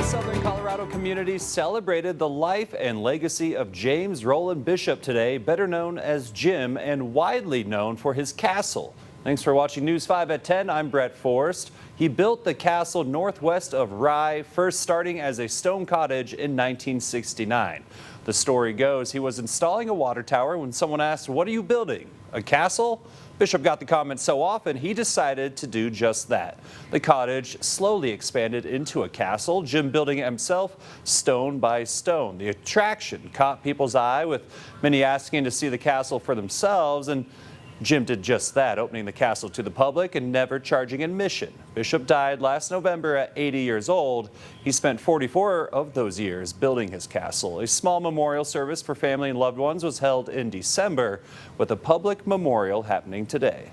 Southern Colorado community celebrated the life and legacy of James Roland Bishop today, better known as Jim and widely known for his castle. Thanks for watching News 5 at 10. I'm Brett Forrest. He built the castle northwest of Rye, first starting as a stone cottage in 1969. The story goes he was installing a water tower when someone asked, "What are you building? A castle?" Bishop got the comment so often he decided to do just that. The cottage slowly expanded into a castle, Jim building it himself stone by stone. The attraction caught people's eye, with many asking to see the castle for themselves, and Jim did just that, opening the castle to the public and never charging admission. Bishop died last November at 80 years old. He spent 44 of those years building his castle. A small memorial service for family and loved ones was held in December, with a public memorial happening today.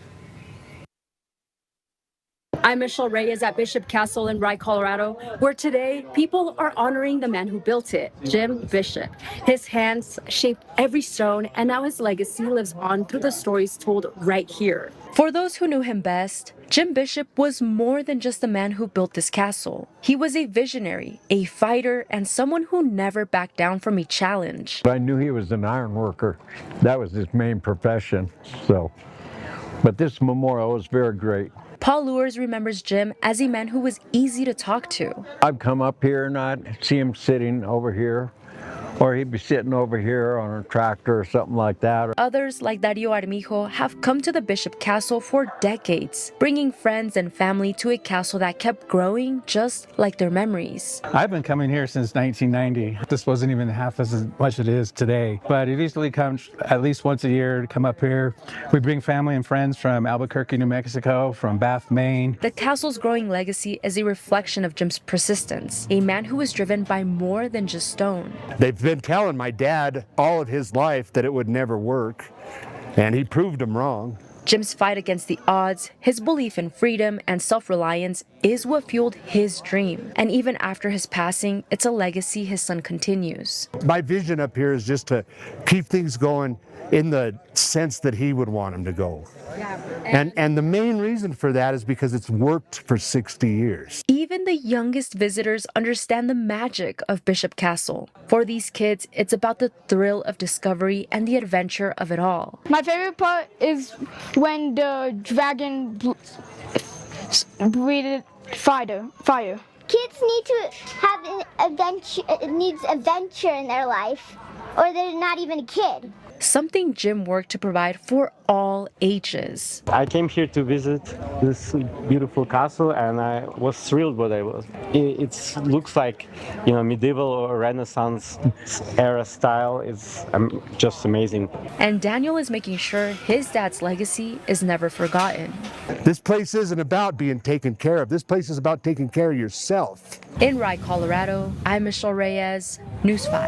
I'm Michelle Reyes at Bishop Castle in Rye, Colorado, where today people are honoring the man who built it, Jim Bishop. His hands shaped every stone, and now his legacy lives on through the stories told right here. For those who knew him best, Jim Bishop was more than just the man who built this castle. He was a visionary, a fighter, and someone who never backed down from a challenge. I knew he was an iron worker. That was his main profession. But this memorial was very great. Paul Lewers remembers Jim as a man who was easy to talk to. I'd come up here and I'd see him sitting over here, or he'd be sitting over here on a tractor or something like that. Others, like Dario Armijo, have come to the Bishop Castle for decades, bringing friends and family to a castle that kept growing just like their memories. I've been coming here since 1990. This wasn't even half as much as it is today, but it usually comes at least once a year to come up here. We bring family and friends from Albuquerque, New Mexico, from Bath, Maine. The castle's growing legacy is a reflection of Jim's persistence, a man who was driven by more than just stone. They've been telling my dad all of his life that it would never work, and he proved them wrong. Jim's fight against the odds, his belief in freedom and self-reliance is what fueled his dream. And even after his passing, it's a legacy his son continues. My vision up here is just to keep things going in the sense that he would want them to go. And the main reason for that is because it's worked for 60 years. Even the youngest visitors understand the magic of Bishop Castle. For these kids, it's about the thrill of discovery and the adventure of it all. My favorite part is when the dragon breathed fire. Kids need to have an adventure in their life, or they're not even a kid. Something Jim worked to provide for all ages. I came here to visit this beautiful castle, and I was thrilled what I was. It looks like, medieval or Renaissance era style. It's just amazing. And Daniel is making sure his dad's legacy is never forgotten. This place isn't about being taken care of. This place is about taking care of yourself. In Rye, Colorado, I'm Michelle Reyes, News 5.